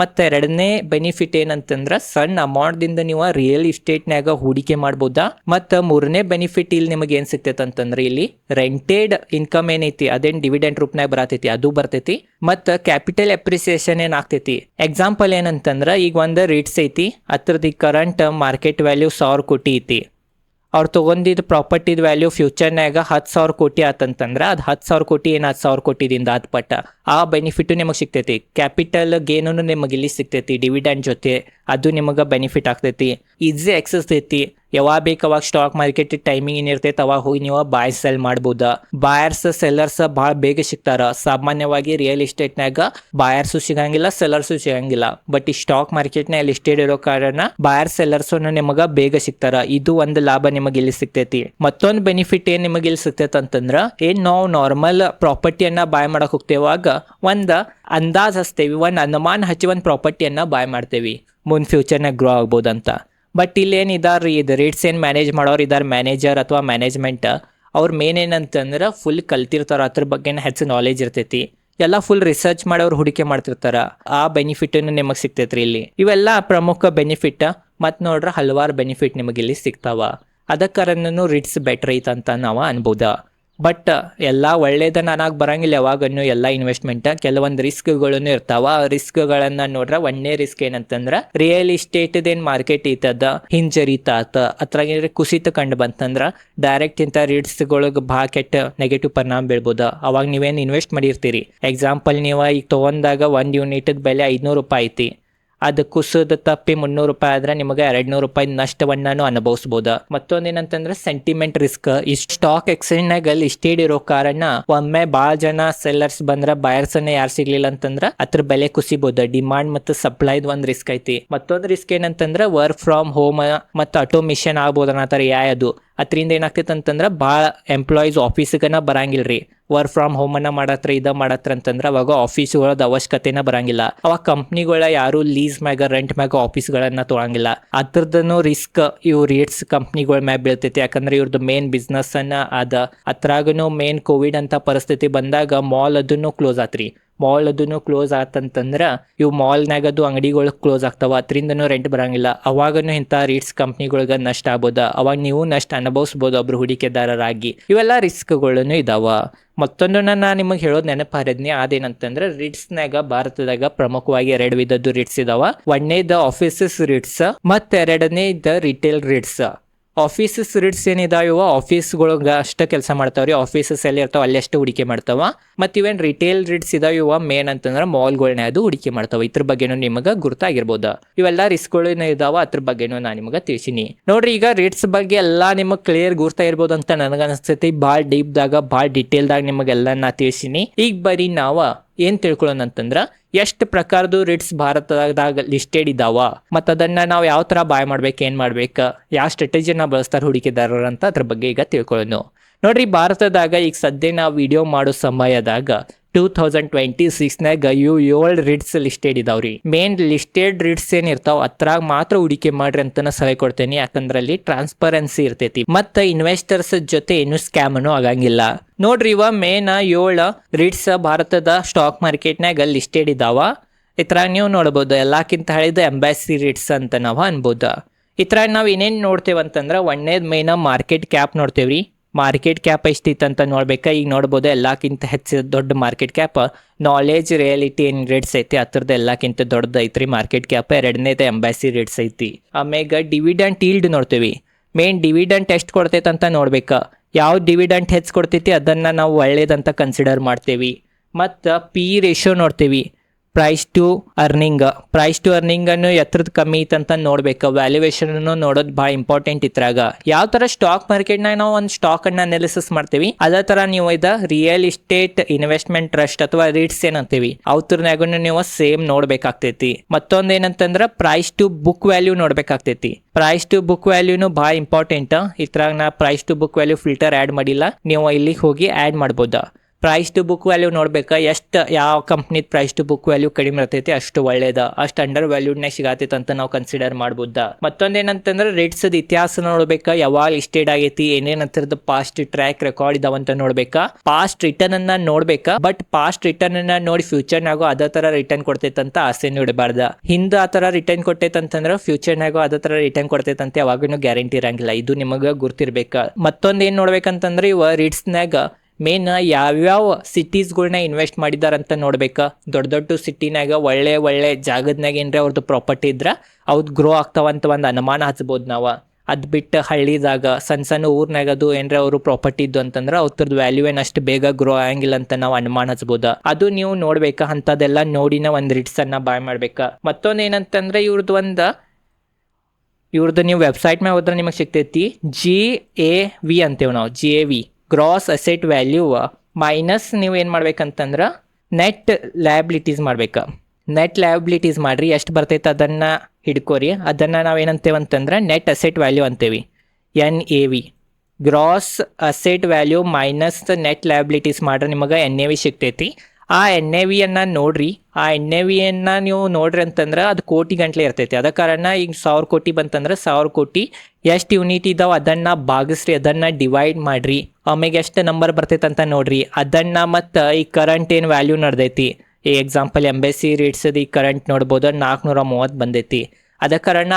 ಮತ್ತು ಎರಡನೇ ಬೆನಿಫಿಟ್ ಏನಂತಂದ್ರೆ ಸಣ್ಣ ಅಮೌಂಟ್ದಿಂದ ನೀವು ರಿಯಲ್ ಇಸ್ಟೇಟ್ನಾಗ ಹೂಡಿಕೆ ಮಾಡ್ಬೋದಾ. ಮತ್ತು ಮೂರನೇ ಬೆನಿಫಿಟ್ ಇಲ್ಲಿ ನಿಮಗೆ ಏನು ಸಿಗ್ತೈತೆ ಅಂತಂದ್ರೆ ಇಲ್ಲಿ ರೆಂಟೆಡ್ ಇನ್ಕಮ್ ಏನೈತಿ ಅದೇನು ಡಿವಿಡೆಂಡ್ ರೂಪನಾಗ ಬರತೈತಿ ಅದು ಬರ್ತೈತಿ. ಮತ್ತು ಕ್ಯಾಪಿಟಲ್ ಅಪ್ರಿಸಿಯೇಷನ್ ಏನಾಗ್ತೈತಿ. ಎಕ್ಸಾಂಪಲ್ ಏನಂತಂದ್ರೆ ಈಗ ಒಂದು ರಿಟ್ಸ್ ಐತಿ, ಅದ್ರದ್ದು ಕರೆಂಟ್ ಮಾರ್ಕೆಟ್ ವ್ಯಾಲ್ಯೂ 1000 ಕೋಟಿ ಐತಿ. ಅವ್ರು ತೊಗೊಂಡಿದ್ದು ಪ್ರಾಪರ್ಟಿದ ವ್ಯಾಲ್ಯೂ ಫ್ಯೂಚರ್ನಾಗ 10,000 ಕೋಟಿ ಆತಂತಂದ್ರೆ ಅದು 10,000 ಕೋಟಿ ಏನು 10,000 ಕೋಟಿದಿಂದ ಆದ ಪಟ್ಟ ಆ ಬೆನಿಫಿಟು ನಿಮಗೆ ಸಿಗ್ತೈತಿ. ಕ್ಯಾಪಿಟಲ್ ಗೇನು ನಿಮಗೆ ಇಲ್ಲಿ ಸಿಗ್ತೈತಿ ಡಿವಿಡೆಂಡ್ ಜೊತೆ, ಅದು ನಿಮಗೆ ಬೆನಿಫಿಟ್ ಆಗ್ತೈತಿ. ಈಸಿ ಆಕ್ಸೆಸ್ ಐತಿ, ಯಾವಾಗ ಬೇಕು ಅವಾಗ ಸ್ಟಾಕ್ ಮಾರ್ಕೆಟ್ ಟೈಮಿಂಗ್ ಏನಿರ್ತೈತೆ ಅವಾಗ ಹೋಗಿ ನೀವು ಬಾಯ್ ಸೆಲ್ ಮಾಡ್ಬೋದ. ಬಾಯರ್ಸ್ ಸೆಲ್ಲರ್ಸ್ ಭಾಳ ಬೇಗ ಸಿಗ್ತಾರ. ಸಾಮಾನ್ಯವಾಗಿ ರಿಯಲ್ ಎಸ್ಟೇಟ್ನಾಗ ಬಾಯರ್ಸು ಸಿಗಂಗಿಲ್ಲ, ಸೆಲ್ಲರ್ಸು ಸಿಗಂಗಿಲ್ಲ. ಬಟ್ ಈ ಸ್ಟಾಕ್ ಮಾರ್ಕೆಟ್ನ ಲಿಸ್ಟೆಡ್ ಇರೋ ಕಾರಣ ಬಾಯರ್ ಸೆಲ್ಲರ್ಸ್ ನಿಮಗೆ ಬೇಗ ಸಿಗ್ತಾರ. ಇದು ಒಂದು ಲಾಭ ನಿಮಗೆ ಇಲ್ಲಿ ಸಿಗ್ತೈತಿ. ಮತ್ತೊಂದು ಬೆನಿಫಿಟ್ ಏನ್ ನಿಮಗೆ ಇಲ್ಲಿ ಸಿಗ್ತೈತೆ ಅಂತಂದ್ರ ನಾವು ನಾರ್ಮಲ್ ಪ್ರಾಪರ್ಟಿಯನ್ನ ಬಾಯ್ ಮಾಡಕ್ ಹೋಗ್ತೇವಾಗ ಒಂದು ಅಂದಾಜ್ ಹಚ್ತೇವಿ, ಒಂದು ಅನುಮಾನ ಹಚ್ಚಿ ಒಂದು ಪ್ರಾಪರ್ಟಿಯನ್ನ ಬಾಯ್ ಮಾಡ್ತೇವಿ ಮುಂದೆ ಫ್ಯೂಚರ್ನಾಗ ಗ್ರೋ ಆಗ್ಬೋದಂತ. ಬಟ್ ಇಲ್ಲಿ ಏನು ಇದಾರೆ ಇದು ರೇಟ್ಸ್ ಏನು ಮ್ಯಾನೇಜ್ ಮಾಡೋರು ಇದಾರೆ, ಮ್ಯಾನೇಜರ್ ಅಥವಾ ಮ್ಯಾನೇಜ್ಮೆಂಟ್, ಅವ್ರ ಮೇನ್ ಏನಂತಂದ್ರೆ ಫುಲ್ ಕಲ್ತಿರ್ತಾರ, ಅದ್ರ ಬಗ್ಗೆ ಹೆಚ್ಚು ನಾಲೆಜ್ ಇರ್ತೈತಿ. ಎಲ್ಲ ಫುಲ್ ರಿಸರ್ಚ್ ಮಾಡಿ ಅವ್ರು ಹೂಡಿಕೆ ಮಾಡ್ತಿರ್ತಾರ. ಆ ಬೆನಿಫಿಟ್ ನಿಮಗೆ ಸಿಗ್ತೈತ್ರಿ ಇಲ್ಲಿ. ಇವೆಲ್ಲ ಪ್ರಮುಖ ಬೆನಿಫಿಟ್. ಮತ್ತು ನೋಡ್ರೆ ಹಲವಾರು ಬೆನಿಫಿಟ್ ನಿಮಗೆ ಇಲ್ಲಿ ಸಿಗ್ತಾವ. ಅದಕ್ಕರನ್ನು ರಿಟ್ಸ್ ಬೆಟರ್ ಐತಂತ ನಾವು ಅನ್ಬೋದ. ಬಟ್ ಎಲ್ಲ ಒಳ್ಳೇದನ್ನ ಅನ್ನಕ್ಕೆ ಬರಂಗಿಲ್ಲ ಯಾವಾಗನ್ನು ಎಲ್ಲ ಇನ್ವೆಸ್ಟ್ಮೆಂಟ್. ಕೆಲವೊಂದು ರಿಸ್ಕ್ಗಳನ್ನು ಇರ್ತಾವ. ಆ ರಿಸ್ಕ್ಗಳನ್ನ ನೋಡ್ರೆ ಒಂದೇ ರಿಸ್ಕ್ ಏನಂತಂದ್ರೆ ರಿಯಲ್ ಇಸ್ಟೇಟ್ದೇನು ಮಾರ್ಕೆಟ್ ಐತದ ಹಿಂಜರಿತಾತ ಅದ್ರಾಗ ಕುಸಿತ ಕಂಡು ಬಂತಂದ್ರೆ ಡೈರೆಕ್ಟ್ ಇಂಥ ರಿಟ್ಸ್ಗಳಿಗೆ ಭಾಳ ಕೆಟ್ಟ ನೆಗೆಟಿವ್ ಪರಿಣಾಮ ಬೀಳ್ಬೋದು. ಅವಾಗ ನೀವೇನು ಇನ್ವೆಸ್ಟ್ ಮಾಡಿರ್ತೀರಿ, ಎಕ್ಸಾಂಪಲ್ ನೀವು ಈಗ ತೊಗೊಂಡಾಗ 1 ಯೂನಿಟ್ ಬೆಲೆ 500 ರೂಪಾಯಿ ಐತಿ, ಅದು ಕುಸಿದ ತಪ್ಪಿ 300 ರೂಪಾಯಿ ಆದ್ರೆ ನಿಮಗೆ 200 ರೂಪಾಯಿ ನಷ್ಟವನ್ನ ಅನುಭವಿಸಬಹುದು. ಮತ್ತೊಂದೇನಂತಂದ್ರೆ ಸೆಂಟಿಮೆಂಟ್ ರಿಸ್ಕ್. ಈ ಸ್ಟಾಕ್ ಎಕ್ಸ್ಚೇಂಜ್ನಾಗ ಲಿಸ್ಟೆಡ್ ಇರೋ ಕಾರಣ ಒಮ್ಮೆ ಭಾಳ ಜನ ಸೆಲ್ಲರ್ಸ್ ಬಂದ್ರೆ ಬಯರ್ಸ್ ಅನ್ನ ಯಾರು ಸಿಗ್ಲಿಲ್ಲ ಅಂತಂದ್ರೆ ಅದ್ರ ಬೆಲೆ ಕುಸಿಬಹುದು. ಡಿಮಾಂಡ್ ಮತ್ತು ಸಪ್ಲೈದ್ ಒಂದು ರಿಸ್ಕ್ ಐತಿ. ಮತ್ತೊಂದು ರಿಸ್ಕ್ ಏನಂತಂದ್ರೆ ವರ್ಕ್ ಫ್ರಮ್ ಹೋಮ್ ಮತ್ತು ಆಟೋಮಿಷನ್ ಆಗ್ಬೋದು ಅನ್ನೋ ಯಾವುದು. ಅದರಿಂದ ಏನಾಗ್ತೈತೆ ಅಂತಂದ್ರೆ ಭಾಳ ಎಂಪ್ಲಾಯೀಸ್ ಆಫೀಸ್ಗನ ಬರಂಗಿಲ್ರಿ. ವರ್ಕ್ ಫ್ರಮ್ ಹೋಮನ್ನ ಮಾಡತ್ರ ಅಂತಂದ್ರೆ ಅವಾಗ ಆಫೀಸ್ಗಳದ ಅವಶ್ಯಕತೆನ ಬರಂಗಿಲ್ಲ. ಅವಾಗ ಕಂಪ್ನಿಗಳ ಯಾರು ಲೀಸ್ ಮ್ಯಾಗ ರೆಂಟ್ ಮ್ಯಾಗ ಆಫೀಸ್ಗಳನ್ನ ತೊಳಂಗಿಲ್ಲ. ಅದ್ರದ್ದು ರಿಸ್ಕ್ ಇವು ರೇಟ್ಸ್ ಕಂಪ್ನಿಗಳ ಮ್ಯಾಗ ಬೀಳ್ತೈತಿ. ಯಾಕಂದ್ರೆ ಇವ್ರದ್ದು ಮೇನ್ ಬಿಸ್ನೆಸ್ ಅನ್ನ ಅದ. ಅದ್ರಾಗನು ಮೇನ್ ಕೋವಿಡ್ ಅಂತ ಪರಿಸ್ಥಿತಿ ಬಂದಾಗ ಮಾಲ್ ಅದನ್ನು ಕ್ಲೋಸ್ ಆತ್ರಿ. ಮಾಲ್ ಅದನ್ನು ಕ್ಲೋಸ್ ಆತಂತಂದ್ರೆ ಇವು ಮಾಲ್ನಾಗ ಅದು ಅಂಗಡಿಗಳು ಕ್ಲೋಸ್ ಆಗ್ತಾವ, ಅದರಿಂದನೂ ರೆಂಟ್ ಬರಂಗಿಲ್ಲ. ಅವಾಗನು ಇಂಥ ರೇಟ್ಸ್ ಕಂಪ್ನಿಗಳಿಗೆ ನಷ್ಟ ಆಗ್ಬೋದ. ಅವಾಗ ನೀವು ನಷ್ಟ ಅನುಭವಿಸ್ಬೋದು ಒಬ್ರು ಹೂಡಿಕೆದಾರರಾಗಿ. ಇವೆಲ್ಲ ರಿಸ್ಕ್ಗಳನ್ನು ಇದಾವ. ಮತ್ತೊಂದು ನಾನು ನಿಮಗೆ ಹೇಳೋದು ನೆನಪಾರದ್ನಿ, ಅದೇನಂತಂದ್ರೆ ರಿಟ್ಸ್ನಾಗ ಭಾರತದಾಗ ಪ್ರಮುಖವಾಗಿ 2 ವಿಧದ್ದು ರಿಟ್ಸ್ ಇದಾವ. ಒಂದನೇದ ಆಫೀಸಸ್ ರಿಟ್ಸ್ ಮತ್ತು ಎರಡನೇ ರಿಟೇಲ್ ರಿಟ್ಸ್. ಆಫೀಸಸ್ ರಿಟ್ಸ್ ಏನಿದಾವ ಇವ ಆಫೀಸ್ಗಳಿಗೆ ಅಷ್ಟೇ ಕೆಲಸ ಮಾಡ್ತಾವ್ರಿ. ಆಫೀಸಸ್ ಎಲ್ಲಿ ಇರ್ತಾವ ಅಲ್ಲಿ ಅಷ್ಟೇ ಹೂಡಿಕೆ ಮಾಡ್ತಾವ. ಮತ್ತು ಇವೇನು ರಿಟೇಲ್ ರಿಟ್ಸ್ ಇದಾವ ಇವ ಮೇನ್ ಅಂತಂದ್ರೆ ಮಾಲ್ಗಳನ್ನ ಅದು ಹೂಡಿಕೆ ಮಾಡ್ತಾವ. ಇದ್ರ ಬಗ್ಗೆನೂ ನಿಮಗೆ ಗುರ್ತಾಗಿರ್ಬೋದು. ಇವೆಲ್ಲ ರಿಸ್ಕ್ಗಳು ಇದಾವ, ಅದ್ರ ಬಗ್ಗೆನೂ ನಾನು ನಿಮಗೆ ತಿಳಿಸಿನಿ. ನೋಡ್ರಿ, ಈಗ ರಿಟ್ಸ್ ಬಗ್ಗೆ ಎಲ್ಲ ನಿಮಗೆ ಕ್ಲಿಯರ್ ಗುರ್ತಾ ಇರ್ಬೋದು ಅಂತ ನನಗನ್ಸ್ತೈತಿ. ಭಾಳ ಡೀಪ್ದಾಗ ಭಾಳ ಡಿಟೇಲ್ದಾಗ ನಿಮಗೆಲ್ಲ ನಾ ತಿಳಿಸಿನಿ. ಈಗ ಬರೀ ನಾವು ಏನ್ ತಿಳ್ಕೊಳ್ಳೋಣ ಅಂತಂದ್ರ ಎಷ್ಟು ಪ್ರಕಾರದ್ದು ರಿಟ್ಸ್ ಭಾರತದಾಗ ಲಿಸ್ಟೆಡ್ ಇದಾವ, ಮತ್ತು ಅದನ್ನ ನಾವು ಯಾವ ತರ ಬಾಯ್ ಮಾಡ್ಬೇಕು, ಏನ್ ಮಾಡ್ಬೇಕು, ಯಾವ ಸ್ಟ್ರಾಟಜಿನ ಬಳಸ್ತಾರೆ ಹೂಡಿಕೆದಾರರು ಅಂತ ಅದ್ರ ಬಗ್ಗೆ ಈಗ ತಿಳ್ಕೊಳ್ಳೋಣ. ನೋಡ್ರಿ, ಭಾರತದಾಗ ಈಗ ಸದ್ಯ ನಾವು ವಿಡಿಯೋ ಮಾಡೋ ಸಮಯದಾಗ 2026ನಾಗ 7 ರಿಟ್ಸ್ ಲಿಸ್ಟೆಡ್ ಇದಾವ್ರಿ. ಮೇನ್ ಲಿಸ್ಟೆಡ್ ರಿಟ್ಸ್ ಏನಿರ್ತಾವ ಅದ್ರಾಗ ಮಾತ್ರ ಹೂಡಿಕೆ ಮಾಡ್ರಿ ಅಂತ ಸಲಹೆ ಕೊಡ್ತೇನೆ. ಯಾಕಂದ್ರೆ ಅಲ್ಲಿ ಟ್ರಾನ್ಸ್ಪರೆನ್ಸಿ ಇರ್ತೈತಿ ಮತ್ತು ಇನ್ವೆಸ್ಟರ್ಸ್ ಜೊತೆ ಏನು ಸ್ಕ್ಯಾಮನು ಆಗಂಗಿಲ್ಲ. ನೋಡ್ರಿ, ಇವ ಮೇನ್ 7 ರಿಟ್ಸ್ ಭಾರತದ ಸ್ಟಾಕ್ ಮಾರ್ಕೆಟ್ನಾಗ ಲಿಸ್ಟೆಡ್ ಇದಾವ. ಇದ್ರಾಗ ನೀವು ನೋಡ್ಬೋದು ಎಲ್ಲಕ್ಕಿಂತ ಹಳಿದ ಎಂಬಾಸಿ ರಿಟ್ಸ್ ಅಂತ ನಾವು ಅನ್ಬೋದು. ಇದ್ರಾಗ ನಾವು ಏನೇನು ನೋಡ್ತೇವೆ ಅಂತಂದ್ರೆ ಒಂದೇದ್ ಮೇನ್ ಮಾರ್ಕೆಟ್ ಕ್ಯಾಪ್ ನೋಡ್ತೇವ್ರಿ. ಮಾರ್ಕೆಟ್ ಕ್ಯಾಪ್ ಎಷ್ಟಿತ್ತು ಅಂತ ನೋಡ್ಬೇಕಾ. ಈಗ ನೋಡ್ಬೋದು ಎಲ್ಲಕ್ಕಿಂತ ಹೆಚ್ಚು ದೊಡ್ಡ ಮಾರ್ಕೆಟ್ ಕ್ಯಾಪ್ ನಾಲೆಜ್ ರಿಯಾಲಿಟಿ ಏನು ರೇಟ್ಸ್ ಐತಿ ಅದ್ರದ್ದು ಎಲ್ಲಕ್ಕಿಂತ ದೊಡ್ಡದು ಐತ್ರಿ ಮಾರ್ಕೆಟ್ ಕ್ಯಾಪ್. ಎರಡನೇದು ಎಂಬಾಸಿ ರೇಟ್ಸ್ ಐತಿ. ಆಮ್ಯಾಗ ಡಿವಿಡೆಂಟ್ ಈಲ್ಡ್ ನೋಡ್ತೇವಿ. ಮೇನ್ ಡಿವಿಡೆಂಟ್ ಎಷ್ಟು ಕೊಡ್ತೈತೆ ಅಂತ ನೋಡ್ಬೇಕಾ. ಯಾವ ಡಿವಿಡೆಂಟ್ ಹೆಚ್ಚು ಕೊಡ್ತೈತಿ ಅದನ್ನು ನಾವು ಒಳ್ಳೇದಂತ ಕನ್ಸಿಡರ್ ಮಾಡ್ತೇವಿ. ಮತ್ತು ಪಿ ರೇಷಿಯೋ ನೋಡ್ತೇವಿ. ಪ್ರೈಸ್ ಟು ಅರ್ನಿಂಗ್ ಅನ್ನು ಎತ್ತರದ ಕಮ್ಮಿ ಐತಂತ ನೋಡ್ಬೇಕು. ವ್ಯಾಲ್ಯೂಯೇಷನ್ ನೋಡೋದು ಭಾಳ ಇಂಪಾರ್ಟೆಂಟ್ ಇದ್ರಾಗ. ಯಾವ ತರ ಸ್ಟಾಕ್ ಮಾರ್ಕೆಟ್ನಾಗ ನಾವು ಒಂದು ಸ್ಟಾಕ್ ಅನ್ನ ಅನಾಲಿಸಿಸ್ ಮಾಡ್ತೀವಿ, ಅದೇ ತರ ನೀವು ಇದ ರಿಯಲ್ ಎಸ್ಟೇಟ್ ಇನ್ವೆಸ್ಟ್ಮೆಂಟ್ ಟ್ರಸ್ಟ್ ಅಥವಾ ರಿಟ್ಸ್ ಏನಂತೀವಿ ಅವ್ರನಾಗೂ ನೀವು ಸೇಮ್ ನೋಡ್ಬೇಕಾಗ್ತೈತಿ. ಮತ್ತೊಂದು ಏನಂತಂದ್ರೆ ಪ್ರೈಸ್ ಟು ಬುಕ್ ವ್ಯಾಲ್ಯೂ ನೋಡ್ಬೇಕಾಗ್ತೈತಿ. ಪ್ರೈಸ್ ಟು ಬುಕ್ ವ್ಯಾಲ್ಯೂನು ಭಾಳ ಇಂಪಾರ್ಟೆಂಟ್. ಇದ್ರಾಗ ನಾ price to book value filter add ಮಾಡಿಲ್ಲ, ನೀವು ಇಲ್ಲಿ ಹೋಗಿ ಆ್ಯಡ್ ಮಾಡ್ಬೋದ. ಪ್ರೈಸ್ ಟು ಬುಕ್ ವ್ಯಾಲ್ಯೂ ನೋಡ್ಬೇಕಾ, ಎಷ್ಟು ಯಾವ ಕಂಪ್ನಿದ ಪ್ರೈಸ್ ಟು ಬುಕ್ ವ್ಯಾಲ್ಯೂ ಕಡಿಮೆ ಇರ್ತೈತಿ ಅಷ್ಟು ಒಳ್ಳೇದ, ಅಷ್ಟು ಅಂಡರ್ ವ್ಯಾಲ್ಯೂಡ್ನಾಗ ಸಿಗತೈತೆ ಅಂತ ನಾವು ಕನ್ಸಿಡರ್ ಮಾಡ್ಬೋದ. ಮತ್ತೊಂದೇನಂತಂದ್ರೆ ರೇಟ್ಸ್ ಇತಿಹಾಸ ನೋಡ್ಬೇಕಾ, ಯಾವಾಗ ಲಿಸ್ಟೆಡ್ ಆಗೈತಿ, ಏನೇನಂತರದ ಪಾಸ್ಟ್ ಟ್ರ್ಯಾಕ್ ರೆಕಾರ್ಡ್ ಇದಾವಂತ ನೋಡ್ಬೇಕಾ, ಪಾಸ್ಟ್ ರಿಟರ್ನ್ ಅನ್ನ ನೋಡ್ಬೇಕಾ. ಬಟ್ ಪಾಸ್ಟ್ ರಿಟರ್ನ್ ಅನ್ನ ನೋಡಿ ಫ್ಯೂಚರ್ನಾಗೋ ಅದೇ ತರ ರಿಟರ್ನ್ ಕೊಡ್ತೈತಂತ ಆಸೆ ಇಡಬಾರ್ದ. ಹಿಂದ ಆ ತರ ರಿಟರ್ನ್ ಕೊಟ್ಟೈತಂತಂದ್ರೆ ಫ್ಯೂಚರ್ನಾಗೋ ಅದೇ ತರ ರಿಟರ್ನ್ ಕೊಡ್ತೈತಂತ ಯಾವಾಗೂ ಗ್ಯಾರಂಟಿ ಇರಂಗಿಲ್ಲ. ಇದು ನಿಮಗ ಗುರ್ತಿರ್ಬೇಕ. ಮತ್ತೊಂದ್ ಏನ್ ನೋಡ್ಬೇಕಂತಂದ್ರೆ ಇವ ರಿಟ್ಸ್ನಾಗ ಮೇನ್ ಯಾವ್ಯಾವ ಸಿಟೀಸ್ಗಳನ್ನ ಇನ್ವೆಸ್ಟ್ ಮಾಡಿದಾರಂತ ನೋಡ್ಬೇಕಾ. ದೊಡ್ಡ ದೊಡ್ಡ ಸಿಟಿನಾಗ ಒಳ್ಳೆ ಜಾಗದ್ನಾಗ ಏನ್ರಿ ಅವ್ರದ್ದು ಪ್ರಾಪರ್ಟಿ ಇದ್ರ ಅವ್ದು ಗ್ರೋ ಆಗ್ತಾವಂತ ಒಂದು ಅನುಮಾನ ಹಚ್ಬೋದು ನಾವು. ಅದ್ ಬಿಟ್ಟು ಹಳ್ಳಿದಾಗ ಸಣ್ಣ ಊರ್ನಾಗ ಅದು ಏನ್ರ ಅವರು ಪ್ರಾಪರ್ಟಿ ಇದ್ದು ಅಂತಂದ್ರೆ ಅವ್ರದ್ದು ವ್ಯಾಲ್ಯೂ ಏನ್ ಅಷ್ಟು ಬೇಗ ಗ್ರೋ ಆಗಂಗಿಲ್ಲ ಅಂತ ನಾವು ಅನುಮಾನ ಹಚ್ಬೋದ. ಅದು ನೀವು ನೋಡ್ಬೇಕಾ, ಅಂತದೆಲ್ಲ ನೋಡಿನ ಒಂದ್ ರಿಟ್ಸ್ ಅನ್ನ ಬಾಯ್ ಮಾಡ್ಬೇಕಾ. ಮತ್ತೊಂದ್ ಏನಂತಂದ್ರೆ ಇವ್ರದ್ದು ನೀವು ವೆಬ್ಸೈಟ್ ಮ್ಯಾಗ ಹೋದ್ರೆ ನಿಮಗೆ ಸಿಗ್ತೈತಿ GAV ಅಂತೇವ್ ನಾವು. GAV gross asset value minus ನೀವು ಏನು ಮಾಡ್ಬೇಕಂತಂದ್ರೆ ನೆಟ್ ಲಯಬಿಲಿಟೀಸ್ ಮಾಡ್ಬೇಕು. ನೆಟ್ ಲಯಬಿಲಿಟೀಸ್ ಮಾಡ್ರಿ, ಎಷ್ಟು ಬರ್ತೈತೆ ಅದನ್ನು ಹಿಡ್ಕೋರಿ. ಅದನ್ನು ನಾವೇನಂತೇವಂತಂದ್ರೆ ನೆಟ್ ಅಸೆಟ್ ವ್ಯಾಲ್ಯೂ ಅಂತೇವಿ, NAV. Gross asset value minus net liabilities ಮಾಡ್ರೆ ನಿಮಗೆ NAV ಸಿಗ್ತೈತಿ. ಆ NAVಯನ್ನು ನೋಡ್ರಿ. ಆ NAVಯನ್ನು ನೀವು ನೋಡ್ರಿ ಅಂತಂದ್ರೆ ಅದು ಕೋಟಿ ಗಂಟ್ಲೆ ಇರ್ತೈತಿ. ಅದ ಕಾರಣ ಈಗ 1000 ಕೋಟಿ ಬಂತಂದ್ರೆ 1000 ಕೋಟಿ ಎಷ್ಟು ಯೂನಿಟ್ ಇದಾವೆ ಅದನ್ನು ಭಾಗಿಸ್ರಿ, ಅದನ್ನು ಡಿವೈಡ್ ಮಾಡ್ರಿ. ಆಮೇಲೆ ಎಷ್ಟು ನಂಬರ್ ಬರ್ತೈತೆ ಅಂತ ನೋಡ್ರಿ. ಅದನ್ನು ಮತ್ತು ಈ ಕರೆಂಟ್ ಏನು ವ್ಯಾಲ್ಯೂ ನಡೆದೈತಿ, ಈ ಎಕ್ಸಾಂಪಲ್ ಎಂಬೆಸಿ ರೇಟ್ಸದು ಈ ಕರೆಂಟ್ ನೋಡ್ಬೋದು 430 ಬಂದೈತಿ. ಅದ ಕಾರಣ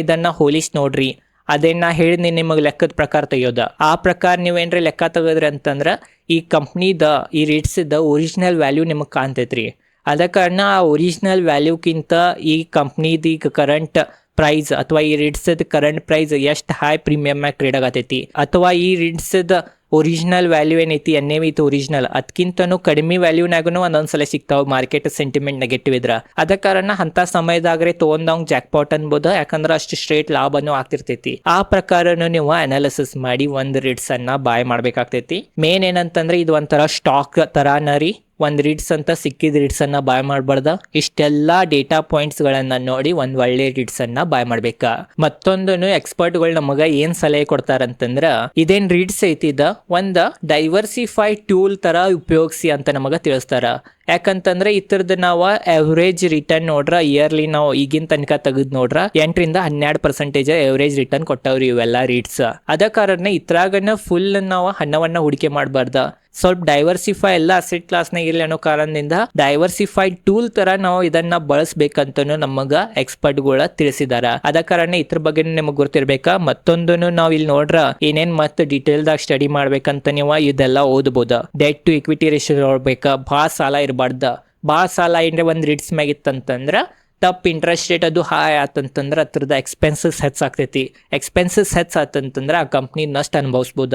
ಇದನ್ನು ಹೋಲಿಸಿ ನೋಡ್ರಿ. ಅದೇನು ನಾ ಹೇಳಿದ್ನಿ ನಿಮಗೆ ಲೆಕ್ಕದ ಪ್ರಕಾರ ತೆಗಿಯೋದು. ಆ ಪ್ರಕಾರ ನೀವೇನ್ರಿ ಲೆಕ್ಕ ತೆಗೆದ್ರಿ ಅಂತಂದ್ರೆ ಈ ಕಂಪ್ನಿದ ಈ ರೇಟ್ಸಿದ ಒರಿಜಿನಲ್ ವ್ಯಾಲ್ಯೂ ನಿಮಗೆ ಕಾಣ್ತೈತ್ರಿ. ಅದ ಕಾರಣ ಆ ಒರಿಜಿನಲ್ ವ್ಯಾಲ್ಯೂಕ್ಕಿಂತ ಈ ಕಂಪ್ನಿದ ಈಗ ಕರೆಂಟ್ ಪ್ರೈಸ್ ಅಥವಾ ಈ ರಿಟ್ಸದ ಕರೆಂಟ್ ಪ್ರೈಸ್ ಎಷ್ಟು ಹೈ ಪ್ರೀಮಿಯಮ್ ಆಗಿ ಟ್ರೇಡ್ ಆಗತೈತಿ, ಅಥವಾ ಈ ರಿಟ್ಸದ ಒರಿಜಿನಲ್ ವ್ಯಾಲ್ಯೂ ಏನೈತಿ NAV ಇತ್ತು ಒರಿಜಿನಲ್ ಅದಕ್ಕಿಂತನೂ ಕಡಿಮೆ ವ್ಯಾಲ್ಯೂನಾಗೂ ಒಂದೊಂದ್ಸಲ ಸಿಗ್ತಾವೆ ಮಾರ್ಕೆಟ್ ಸೆಂಟಿಮೆಂಟ್ ನೆಗೆಟಿವ್ ಇದ್ರ. ಅದ ಕಾರಣ ಅಂತ ಸಮಯದಾಗ್ರೆ ತೊಗೊಂಡವ್ ಜಾಕ್ಪಾಟ್ ಅನ್ಬೋದು, ಯಾಕಂದ್ರೆ ಅಷ್ಟು ಸ್ಟ್ರೇಟ್ ಲಾಭನೂ ಆಗ್ತಿರ್ತೈತಿ. ಆ ಪ್ರಕಾರನು ನೀವು ಅನಾಲಿಸಿಸ್ ಮಾಡಿ ಒಂದು ರಿಟ್ಸ್ ಅನ್ನ ಬಾಯ್ ಮಾಡ್ಬೇಕಾಗ್ತೈತಿ. ಮೇನ್ ಏನಂತಂದ್ರೆ ಇದು ಒಂಥರ ಸ್ಟಾಕ್ ತರಾನರಿ. ಒಂದು ರಿಟ್ಸ್ ಅಂತ ಸಿಕ್ಕಿದ ರಿಟ್ಸ್ ಅನ್ನ ಬಾಯ್ ಮಾಡಬಾರ್ದ. ಇಷ್ಟೆಲ್ಲಾ ಡೇಟಾ ಪಾಯಿಂಟ್ಸ್ ಗಳನ್ನ ನೋಡಿ ಒಂದ್ ಒಳ್ಳೆ ರಿಟ್ಸ್ ಅನ್ನ ಬಾಯ್ ಮಾಡ್ಬೇಕ. ಮತ್ತೊಂದು ಎಕ್ಸ್ಪರ್ಟ್ಗಳು ನಮಗ ಏನ್ ಸಲಹೆ ಕೊಡ್ತಾರಂತಂದ್ರ ಇದೇನ್ ರಿಟ್ಸ್ ಐತಿದ ಒಂದ್ ಡೈವರ್ಸಿಫೈಡ್ ಟೂಲ್ ತರ ಉಪಯೋಗಿಸಿ ಅಂತ ನಮಗ ತಿಳಿಸ್ತಾರ. ಯಾಕಂತಂದ್ರೆ ಇತರದ್ದು ನಾವು ಎವರೇಜ್ ರಿಟರ್ನ್ ನೋಡ್ರ ಇಯರ್ಲಿ ನಾವು ಈಗಿನ ತನಕ ತೆಗೆದು ನೋಡ್ರ 8-12% ಎವರೇಜ್ ರಿಟರ್ನ್ ಕೊಟ್ಟವ್ರಿ ಇವೆಲ್ಲ ರಿಟ್ಸ್. ಅದ ಕಾರಣ ಇತ್ರಾಗನ ಫುಲ್ ನಾವು ಹಣವನ್ನ ಹೂಡಿಕೆ ಮಾಡಬಾರ್ದ. ಸ್ವಲ್ಪ ಡೈವರ್ಸಿಫೈ ಎಲ್ಲ ಅಸೆಟ್ ಕ್ಲಾಸ್ನಾಗ ಇರಲಿ ಅನ್ನೋ ಕಾರಣದಿಂದ ಡೈವರ್ಸಿಫೈಡ್ ಟೂಲ್ ತರ ನಾವು ಇದನ್ನ ಬಳಸಬೇಕಂತನೂ ನಮಗ ಎಕ್ಸ್ಪರ್ಟ್ಗಳ ತಿಳಿಸಿದಾರ. ಅದ ಕಾರಣ ಇದ್ರ ಬಗ್ಗೆ ನಿಮಗೆ ಗೊತ್ತಿರ್ಬೇಕಾ. ಮತ್ತೊಂದು ನಾವು ಇಲ್ಲಿ ನೋಡ್ರ ಏನೇನ್ ಮತ್ತೆ ಡೀಟೇಲ್ದಾಗ ಸ್ಟಡಿ ಮಾಡ್ಬೇಕಂತ ನೀವು ಇದೆಲ್ಲ ಓದಬಹುದು. ಡೆಟ್ ಟು ಇಕ್ವಿಟಿ ರೇಷಿಯೋ ನೋಡ್ಬೇಕಾ, ಭಾಳ ಸಾಲ ಇರಬಾರ್ದ. ಭಾಳ ಸಾಲ ಏನ್ರೆ ಒಂದು ರಿಟ್ಸ್ ಮ್ಯಾಗಿತ್ತಂತಂದ್ರ ತಪ್ಪು ಇಂಟ್ರೆಸ್ಟ್ ರೇಟ್ ಅದು ಹಾಯ್ ಆತಂತಂದ್ರೆ ಅದ್ರದ್ದು ಎಕ್ಸ್ಪೆನ್ಸಸ್ ಹೆಚ್ಚಾಗ್ತೈತಿ. ಎಕ್ಸ್ಪೆನ್ಸಸ್ ಹೆಚ್ಚಾತಂತಂದ್ರೆ ಆ ಕಂಪ್ನಿ ನಷ್ಟ ಅನುಭವಿಸ್ಬೋದ.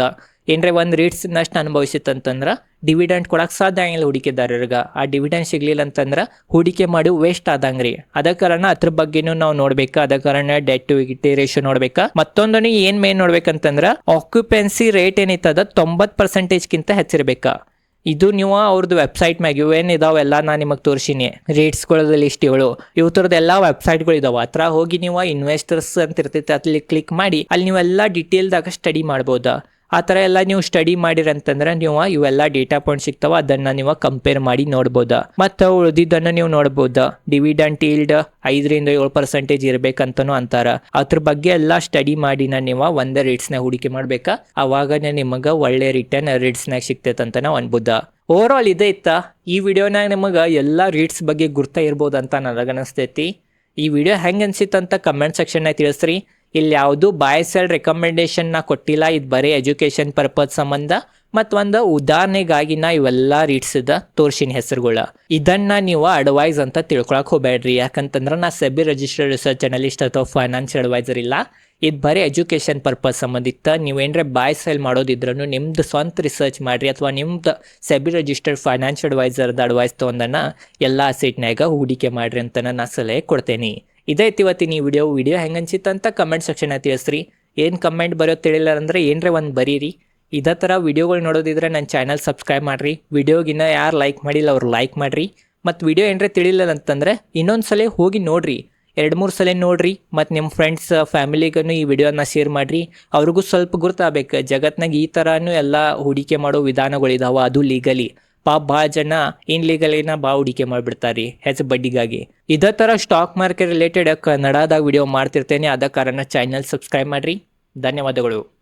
ಏನ್ರೆ ಒಂದು ರೇಟ್ಸ್ ನಷ್ಟ ಅನುಭವಿಸಿತ್ತಂತಂದ್ರೆ ಡಿವಿಡೆಂಟ್ ಕೊಡಕ್ಕೆ ಸಾಧ್ಯ ಆಗಿಲ್ಲ ಹೂಡಿಕೆದಾರರಿಗೆ. ಆ ಡಿವಿಡೆಂಟ್ ಸಿಗ್ಲಿಲ್ಲ ಅಂತಂದ್ರೆ ಹೂಡಿಕೆ ಮಾಡಿ ವೇಸ್ಟ್ ಆದಂಗ್ರಿ. ಅದ ಕಾರಣ ಅದ್ರ ಬಗ್ಗೆನೂ ನಾವು ನೋಡ್ಬೇಕಾ. ಅದ ಕಾರಣ ಡೆಟ್ ಟು ಇಕ್ವಿಟಿ ರೇಷಿಯೋ ನೋಡ್ಬೇಕಾ. ಮತ್ತೊಂದು ಏನ್ ಮೇನ್ ನೋಡ್ಬೇಕಂತಂದ್ರೆ ಆಕ್ಯುಪೆನ್ಸಿ ರೇಟ್ ಏನಿತ್ತದ 90%ಗಿಂತ ಹೆಚ್ಚಿರ್ಬೇಕಾ. ಇದು ನೀವು ಅವ್ರದ್ದು ವೆಬ್ಸೈಟ್ ಮ್ಯಾಗ ಇವೇನು ಇದಾವೆಲ್ಲ ನಾನು ನಿಮಗೆ ತೋರಿಸಿನಿ ರೇಟ್ಸ್ಗಳದ ಲಿಸ್ಟ್ಗಳು. ಇವತ್ತರದ್ದು ಎಲ್ಲ ವೆಬ್ಸೈಟ್ಗಳು ಇದಾವೆ. ಹತ್ರ ಹೋಗಿ ನೀವು ಇನ್ವೆಸ್ಟರ್ಸ್ ಅಂತ ಇರ್ತೈತೆ ಅಲ್ಲಿ ಕ್ಲಿಕ್ ಮಾಡಿ ಅಲ್ಲಿ ನೀವೆಲ್ಲ ಡೀಟೇಲ್ದಾಗ ಸ್ಟಡಿ ಮಾಡ್ಬೋದಾ. ಆ ಥರ ಎಲ್ಲ ನೀವು ಸ್ಟಡಿ ಮಾಡಿರಂತಂದ್ರೆ ನೀವು ಇವೆಲ್ಲ ಡೇಟಾ ಪಾಯಿಂಟ್ ಸಿಗ್ತಾವ, ಅದನ್ನು ನೀವು ಕಂಪೇರ್ ಮಾಡಿ ನೋಡ್ಬೋದಾ. ಮತ್ತು ಉಳಿದಿದ್ದನ್ನು ನೀವು ನೋಡ್ಬೋದಾ. ಡಿವಿಡೆಂಟ್ ಈಲ್ಡ್ 5-7% ಇರ್ಬೇಕಂತನೂ ಅಂತಾರ. ಅದ್ರ ಬಗ್ಗೆ ಎಲ್ಲ ಸ್ಟಡಿ ಮಾಡಿನ ನೀವು ಒಂದೇ ರೇಟ್ಸ್ನಾಗ ಹೂಡಿಕೆ ಮಾಡ್ಬೇಕಾ. ಅವಾಗನೇ ನಿಮಗೆ ಒಳ್ಳೆ ರಿಟರ್ನ್ ರೇಟ್ಸ್ನಾಗ ಸಿಗ್ತೈತಂತ ನಾವು ಅನ್ಬೋದಾ. ಓವರ್ ಆಲ್ ಇದೇ ಇತ್ತ ಈ ವಿಡಿಯೋನಾಗ ನಿಮಗೆ ಎಲ್ಲ ರೇಟ್ಸ್ ಬಗ್ಗೆ ಗುರ್ತ ಇರ್ಬೋದು ಅಂತ ನನಗನಿಸ್ತೈತಿ. ಈ ವಿಡಿಯೋ ಹೆಂಗೆ ಅನ್ಸಿತ್ತಂತ ಕಮೆಂಟ್ ಸೆಕ್ಷನ್ನಾಗ ತಿಳಿಸ್ರಿ. ಇಲ್ಲಿ ಯಾವುದು ಬಾಯ್ ಸೆಲ್ ರೆಕಮೆಂಡೇಶನ್ ನಾ ಕೊಟ್ಟಿಲ್ಲ. ಇದು ಬರೀ ಎಜುಕೇಶನ್ ಪರ್ಪಸ್ ಸಂಬಂಧ ಮತ್ತೊಂದು ಉದಾಹರಣೆಗಾಗಿ ನಾ ಇವೆಲ್ಲ ರೀಟ್ಸ್ದ ತೋರ್ಸಿನ ಹೆಸರುಗಳ. ಇದನ್ನ ನೀವು ಅಡ್ವೈಸ್ ಅಂತ ತಿಳ್ಕೊಳಕ್ ಹೋಗ್ಬೇಡ್ರಿ. ಯಾಕಂತಂದ್ರೆ ನಾ ಸೆಬಿ ರಿಜಿಸ್ಟರ್ಡ್ ರಿಸರ್ಚ್ ಅನಲಿಸ್ಟ್ ಅಥವಾ ಫೈನಾನ್ಷಿಯಲ್ ಅಡ್ವೈಸರ್ ಇಲ್ಲ. ಇದು ಬರೀ ಎಜುಕೇಷನ್ ಪರ್ಪಸ್ ಸಂಬಂಧಿತ. ನೀವೇನ್ರೆ ಬಾಯ್ ಸೆಲ್ ಮಾಡೋದಿದ್ರೂ ನಿಮ್ದು ಸ್ವಂತ ರಿಸರ್ಚ್ ಮಾಡಿರಿ, ಅಥವಾ ನಿಮ್ದು ಸೆಬಿ ರಿಜಿಸ್ಟರ್ಡ್ ಫೈನಾನ್ಷಿಯಲ್ ಅಡ್ವೈಸರ್ದ ಅಡ್ವೈಸ್ ತೊಗೊಂಡನ ಎಲ್ಲ ಅಸೆಟ್ನಾಗ ಹೂಡಿಕೆ ಮಾಡಿರಿ ಅಂತ ನಾ ಸಲಹೆ ಕೊಡ್ತೇನೆ. ಇದೈತಿ ಇವತ್ತಿನ ಈ ವಿಡಿಯೋ ಹೆಂಗೆ ಅನ್ಸಿತ್ತು ಅಂತ ಕಮೆಂಟ್ ಸೆಕ್ಷನ್ ತಿಳಿಸ್ರಿ. ಏನು ಕಮೆಂಟ್ ಬರೋದು ತಿಳಿಲ್ಲ ಅಂದ್ರೆ ಏನರೇ ಒಂದು ಬರೀರಿ. ಇದೇ ಥರ ವಿಡಿಯೋಗಳು ನೋಡೋದಿದ್ರೆ ನನ್ನ ಚಾನಲ್ ಸಬ್ಸ್ಕ್ರೈಬ್ ಮಾಡಿರಿ. ವಿಡಿಯೋಗಿನ್ನ ಯಾರು ಲೈಕ್ ಮಾಡಿಲ್ಲ ಅವ್ರು ಲೈಕ್ ಮಾಡಿರಿ. ಮತ್ತು ವಿಡಿಯೋ ಏನರೇ ತಿಳಿಲ್ಲ ಅಂತಂದರೆ ಇನ್ನೊಂದು ಸಲ ಹೋಗಿ ನೋಡಿರಿ, 2-3 ಸಲ ನೋಡಿರಿ. ಮತ್ತು ನಿಮ್ಮ ಫ್ರೆಂಡ್ಸ್ ಫ್ಯಾಮಿಲಿಗೂ ಈ ವಿಡಿಯೋನ ಶೇರ್ ಮಾಡಿರಿ. ಅವ್ರಿಗೂ ಸ್ವಲ್ಪ ಗುರ್ತಾಗಬೇಕು ಜಗತ್ನಾಗ ಈ ಥರನೂ ಎಲ್ಲ ಹೂಡಿಕೆ ಮಾಡೋ ವಿಧಾನಗಳಿದಾವೆ, ಅದು ಲೀಗಲಿ. ಪಾಪ ಭಾಳ ಜನ ಇನ್ಲೀಗಲಿನ ಭಾಳ ಹೂಡಿಕೆ ಮಾಡಿಬಿಡ್ತಾರೆ ಹೆಸರು ಬಡ್ಡಿಗಾಗಿ. ಇದೇ ಥರ ಸ್ಟಾಕ್ ಮಾರ್ಕೆಟ್ ರಿಲೇಟೆಡ್ ಕನ್ನಡದಾಗ ವಿಡಿಯೋ ಮಾಡ್ತಿರ್ತೇನೆ. ಆದ ಕಾರಣ ಚಾನಲ್ ಸಬ್ಸ್ಕ್ರೈಬ್ ಮಾಡ್ರಿ. ಧನ್ಯವಾದಗಳು.